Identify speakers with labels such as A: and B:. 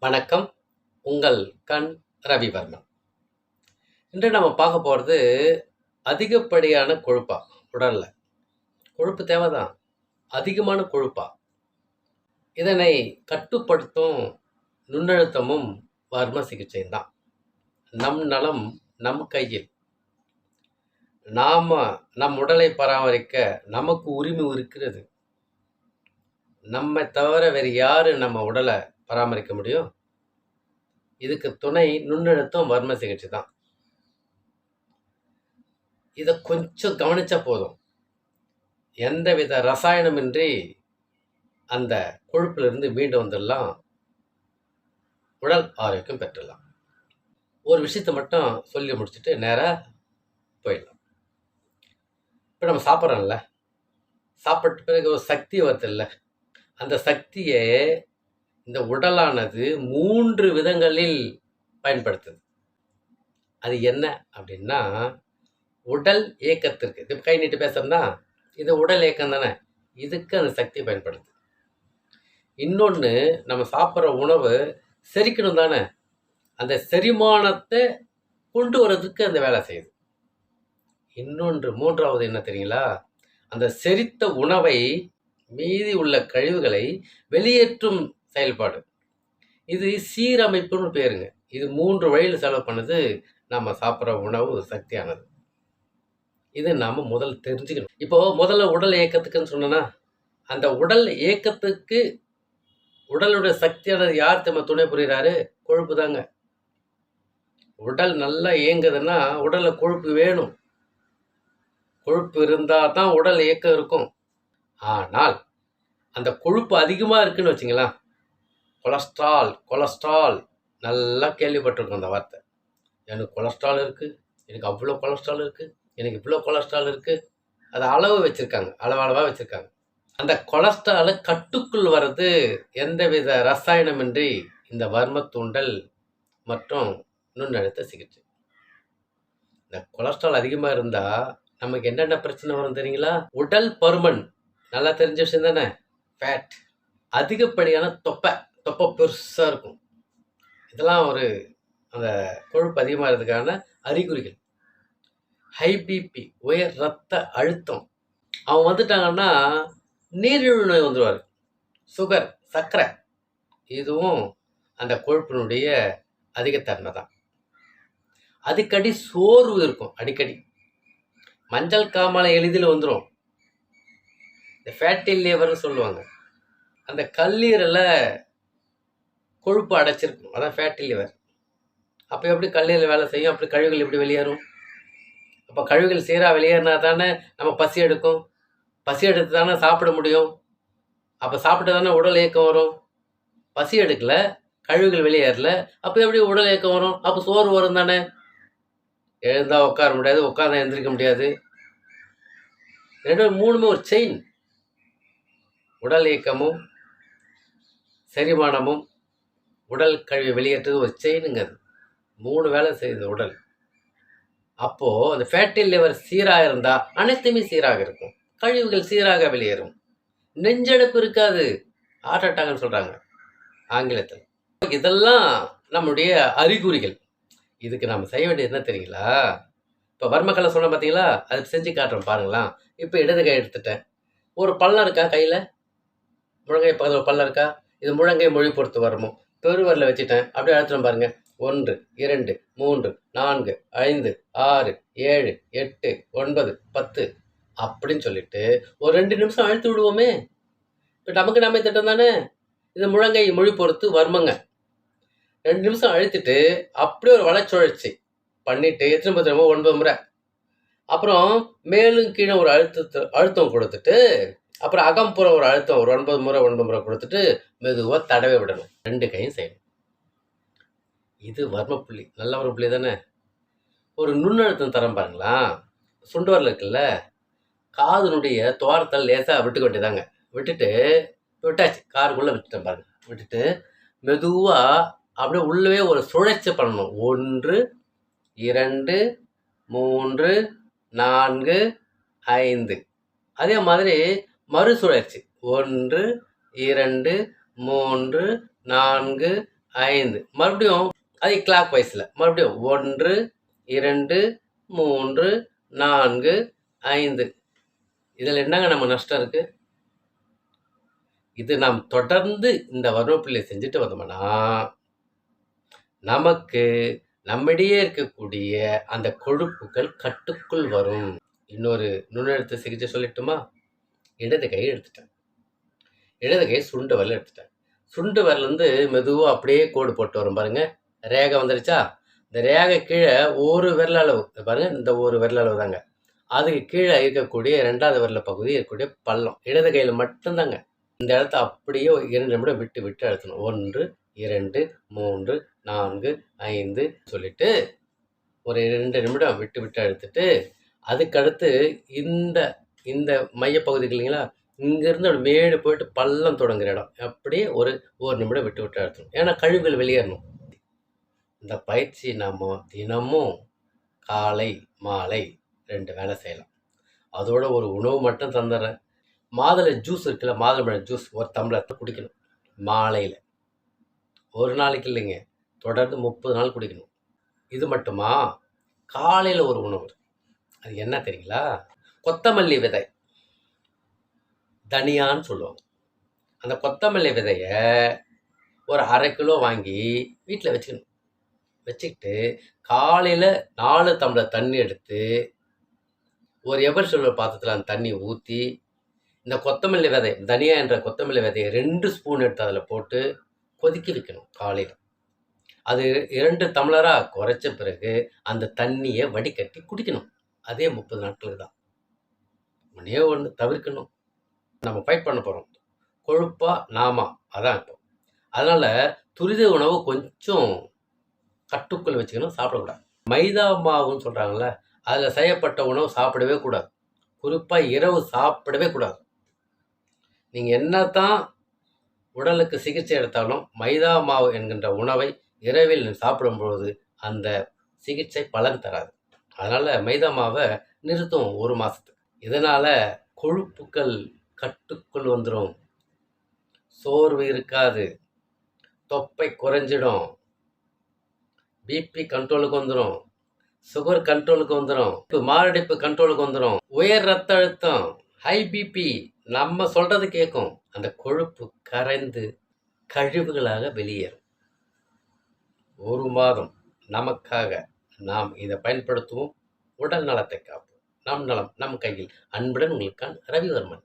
A: வணக்கம். உங்கள் கண் ரவிவர்மன். இன்று நம்ம பார்க்க போகிறது அதிகப்படியான கொழுப்பா உடலில். கொழுப்பு தேவைதான், அதிகமான கொழுப்பா. இதனை கட்டுப்படுத்தும் நுண்ணழுத்தமும் வர்ம சிகிச்சை தான். நம் நலம் நம் கையில். நம் உடலை பராமரிக்க நமக்கு உரிமை இருக்கிறது. நம்மை தவிர வேறு யாரு நம்ம உடலை பராமரிக்க முடியும்? இதுக்கு துணை நுண்ணழுத்தம் வர்ம சிகிச்சை தான். இதை கொஞ்சம் கவனிச்சா போதும், எந்தவித ரசாயனமின்றி அந்த கொழுப்பிலிருந்து மீண்டு வந்துடலாம், உடல் ஆரோக்கியம் பெற்றுடலாம். ஒரு விஷயத்தை மட்டும் சொல்லி முடிச்சுட்டு நேராக போயிடலாம். இப்போ நம்ம சாப்பிட்றோம்ல, சாப்பிட்ட பிறகு ஒரு சக்தி வருது இல்லை, அந்த சக்தியை இந்த உடலானது 3 விதங்களில் பயன்படுத்துது. அது என்ன அப்படின்னா, உடல் இயக்கத்திற்கு, இது கை நீட்டு பேசுறோம்னா இது உடல் இயக்கம் தானே, இதுக்கு அந்த சக்தி பயன்படுது. இன்னொன்று, நம்ம சாப்பிட்ற உணவு செரிக்கணும் தானே, அந்த செரிமானத்தை கொண்டு வர்றதுக்கு அந்த வேலை செய்யுது. இன்னொன்று, 3வது என்ன தெரியுங்களா, அந்த செரித்த உணவை மீதி உள்ள கழிவுகளை வெளியேற்றும் செயல்பாடு. இது சீரமைப்புன்னு பேருங்க. இது 3 வழியில் செலவு பண்ணுது நம்ம சாப்பிட்ற உணவு சக்தியானது. இது நாம் முதல் தெரிஞ்சுக்கணும். இப்போது முதல்ல உடல் இயக்கத்துக்குன்னு சொன்னோன்னா, அந்த உடல் இயக்கத்துக்கு உடலுடைய சக்தியானது யார் நம்ம துணை புரிகிறாரு? கொழுப்பு தாங்க. உடல் நல்லா இயங்குதுன்னா உடலில் கொழுப்பு வேணும். கொழுப்பு இருந்தால் தான் உடல் இயக்கம் இருக்கும். ஆனால் அந்த கொழுப்பு அதிகமாக இருக்குன்னு வச்சுங்களா, கொலஸ்ட்ரால் நல்லா கேள்விப்பட்டிருக்கோம் அந்த வார்த்தை. எனக்கு கொலஸ்ட்ரால் இருக்குது, எனக்கு அவ்வளோ கொலஸ்ட்ரால் இருக்குது, எனக்கு இவ்வளோ கொலஸ்ட்ரால் இருக்குது. அதை அளவு வச்சுருக்காங்க, அளவாக வச்சுருக்காங்க. அந்த கொலஸ்ட்ராலை கட்டுக்குள் வர்றது எந்தவித ரசாயனமின்றி இந்த வர்ம தூண்டல் மற்றும் நுண்ணழுத்த சிகிச்சை. இந்த கொலஸ்ட்ரால் அதிகமாக இருந்தால் நமக்கு என்னென்ன பிரச்சனை வரும் தெரியுங்களா? உடல் பருமன், நல்லா தெரிஞ்ச விஷயம் தானே. ஃபேட், அதிகப்படியான தொப்பை பெருசாக இருக்கும். இதெல்லாம் ஒரு அந்த கொழுப்பு அதிகமாக இருக்கிறதுக்கான அறிகுறிகள். ஹை பிபி, உயர் ரத்த அழுத்தம், அவங்க வந்துட்டாங்கன்னா நீரிழிவு நோய் வந்துடுவார். சுகர், சர்க்கரை, இதுவும் அந்த கொழுப்பினுடைய அதிகத்தன்மை தான். அடிக்கடி சோர்வு இருக்கும். அடிக்கடி மஞ்சள் காமாலை எளிதில் வந்துடும். இந்த ஃபேட்டி லிவர்னு சொல்லுவாங்க. அந்த கல்லீரலை கொழுப்பு அடைச்சிருக்கும், அதான் ஃபேட்டி லிவர். அப்போ எப்படி கல்லீரல் வேலை செய்யும்? அப்படி கழிவுகள் எப்படி வெளியேறும்? அப்போ கழிவுகள் சீராக வெளியேறினா தானே நம்ம பசி எடுக்கும். பசி எடுத்து தானே சாப்பிட முடியும். அப்போ சாப்பிட்டு தானே உடல் இயக்கம் வரும். பசி எடுக்கலை, கழிவுகள் வெளியேறல, அப்போ எப்படி உடல் இயக்கம் வரும்? அப்போ சோர்வு வரும் தானே. எழுந்தால் உட்கார முடியாது, உட்கார்ந்தா எந்திரிக்க முடியாது. 2 3மே ஒரு செயின். உடல் இயக்கமும் செரிமானமும் உடல் கழிவு வெளியேற்றது ஒரு செயினுங்க. அது 3 வேலை செய்யுது உடல். அப்போது அந்த ஃபேட்டி லிவர் சீராக இருந்தால் அனைத்துமே சீராக இருக்கும், கழிவுகள் சீராக வெளியேறும், நெஞ்செடுப்பு இருக்காது, ஹார்ட் அட்டாக்னு சொல்கிறாங்க ஆங்கிலத்தில். இதெல்லாம் நம்முடைய அறிகுறிகள். இதுக்கு நம்ம செய்ய வேண்டியது என்ன தெரியுங்களா? இப்போ வர்மக்கலை சொன்ன பார்த்தீங்களா, அது செஞ்சு காட்டுறோம் பாருங்களா. இப்போ இடது கை எடுத்துட்டேன், ஒரு பள்ளம் இருக்கா கையில், முழங்கை பக்கத்தில் ஒரு பள்ளம் இருக்கா, இது முழங்கை மொழி பொறுத்து வரணும். பெருவரில் வச்சுட்டேன், அப்படியே அழுத்துறோம் பாருங்க. 1 2 3 4 5 6 7 8 9 10 அப்படின்னு சொல்லிட்டு ஒரு 2 நிமிஷம் அழுத்தி விடுவோமே. இப்போ நமக்கு நாமே திட்டம் தானே. இது முழங்கை மொழி பொறுத்து வர்மங்க. 2 நிமிஷம் அழுத்திட்டு அப்படியே ஒரு வளச்சுழற்சி பண்ணிட்டு எத்தனை முறை? 9 முறை. அப்புறம் மேலும் கீழே ஒரு அழுத்தம் கொடுத்துட்டு, அப்புறம் அகம்புற ஒரு அழுத்தம் ஒரு 9 முறை கொடுத்துட்டு மெதுவாக தடவை விடணும். 2 கையும் செய்யணும். இது வர்மப்புள்ளி, நல்ல வர்மப்புள்ளி தானே. ஒரு நுண்ணழுத்தம் தரம் பாருங்களா. சுண்டுவரில் இருக்குல்ல, காதனுடைய துவாரத்தில் லேசாக விட்டுக்க வேண்டியதாங்க. விட்டாச்சு, காருக்குள்ளே விட்டுட்டேன் பாருங்க. விட்டுட்டு மெதுவாக அப்படியே உள்ளவே ஒரு சுழற்சி பண்ணணும். 1 2 3 4 5. அதே மாதிரி மறுசுழற்சி 1 2 3 4 5 மறுபடியும் அதே கிளாக் வைஸில் மறுபடியும் 1 2 3 4 5. இதில் என்னங்க நம்ம நஷ்டம் இருக்குது? இது நாம் தொடர்ந்து இந்த வர்ணப்பிள்ளை செஞ்சுட்டு வந்தோம்னா நமக்கு நம்மிடையே இருக்கக்கூடிய அந்த கொழுப்புகள் கட்டுக்குள் வரும். இன்னொரு நுண்ணெழுத்து சிகிச்சை சொல்லட்டுமா? இடது கையை எடுத்துட்டேன். இடது கை சுண்டு வரல எடுத்துட்டேன். சுண்டு வரலேருந்து மெதுவாக அப்படியே கோடு போட்டு வரும் பாருங்க. ரேகை வந்துருச்சா? இந்த ரேகை கீழே ஒரு விரல் அளவு பாருங்க, இந்த ஒரு விரல் அளவு தாங்க. அதுக்கு கீழே இருக்கக்கூடிய 2வது விரல பகுதி இருக்கக்கூடிய பள்ளம் இடது கையில் மட்டும்தாங்க. இந்த இடத்த அப்படியே 2 நிமிடம் விட்டு விட்டு அழுத்தணும். 1 2 3 4 5 சொல்லிட்டு ஒரு 2 நிமிடம் விட்டு விட்டு அழுத்திட்டு அதுக்கடுத்து இந்த இந்த மையப்பகுதிக்கு இல்லைங்களா, இங்கேருந்து ஒரு மேடு போயிட்டு பள்ளம் தொடங்குற இடம் அப்படியே ஒரு நிமிடம் விட்டு விட்டு அழுத்தணும். ஏன்னா கழிவுகள் வெளியேறணும். இந்த பயிற்சி நம்ம தினமும் காலை மாலை 2 வேலை செய்யலாம். அதோட ஒரு உணவு மட்டும் தந்துடுறேன். மாதுளை ஜூஸ் இருக்குல்ல, மாதுளம்பழம் ஜூஸ் ஒரு டம்ளர் குடிக்கணும் மாலையில். ஒரு நாளைக்கு இல்லைங்க, தொடர்ந்து 30 நாள் குடிக்கணும். இது மட்டுமா? காலையில் ஒரு உணவு, அது என்ன தெரியுங்களா? கொத்தமல்லி விதை, தனியான்னு சொல்லுவாங்க. அந்த கொத்தமல்லி விதையை ஒரு 1/2 கிலோ வாங்கி வீட்டில் வச்சுக்கணும். வச்சுக்கிட்டு காலையில் 4 டம்ளர் தண்ணி எடுத்து ஒரு எவர் சில்வர் பாத்திரத்தில் அந்த தண்ணி ஊற்றி இந்த கொத்தமல்லி விதை, தனியா என்ற கொத்தமல்லி விதையை 2 ஸ்பூன் எடுத்து அதில் போட்டு கொதிக்க வைக்கணும் காலையில். அது 2 டம்ளராக குறைச்ச பிறகு அந்த தண்ணியை வடிகட்டி குடிக்கணும். அதே 30 நாட்களுக்கு தான். ஒன்றே ஒன்று தவிர்க்கணும், நம்ம ஃபைட் பண்ண போகிறோம் கொழுப்பா நாமா, அதான் இப்போ. அதனால் துரித உணவு கொஞ்சம் கட்டுக்குள் வச்சுக்கணும், சாப்பிடக்கூடாது. மைதா மாவுன்னு சொல்கிறாங்கள்ல, அதில் செய்யப்பட்ட உணவு சாப்பிடவே கூடாது. குறிப்பாக இரவு சாப்பிடவே கூடாது. நீங்கள் என்ன தான் உடலுக்கு சிகிச்சை எடுத்தாலும் மைதா மாவு என்கின்ற உணவை இரவில் சாப்பிடும்பொழுது அந்த சிகிச்சை பலன் தராது. அதனால் மைதா மாவை நிறுத்தும் 1 மாதத்துக்கு. இதனால் கொழுப்புக்கள் கட்டுக்குள் வந்துடும், சோர்வு இருக்காது, தொப்பை குறைஞ்சிடும், பிபி கண்ட்ரோலுக்கு வந்துடும், சுகர் கண்ட்ரோலுக்கு வந்துடும், மாரடைப்பு கண்ட்ரோலுக்கு வந்துடும், உயர் ரத்த அழுத்தம், ஹை பிபி நம்ம சொல்கிறது கேட்கும். அந்த கொழுப்பு கரைந்து கழிவுகளாக வெளியேறும். 1 மாதம் நமக்காக நாம் இதை பயன்படுத்துவோம். உடல் நலத்தை காப்போம். நம் நலம் நம் கையில். அன்புடன் உங்களுக்கான ரவிவர்மன்.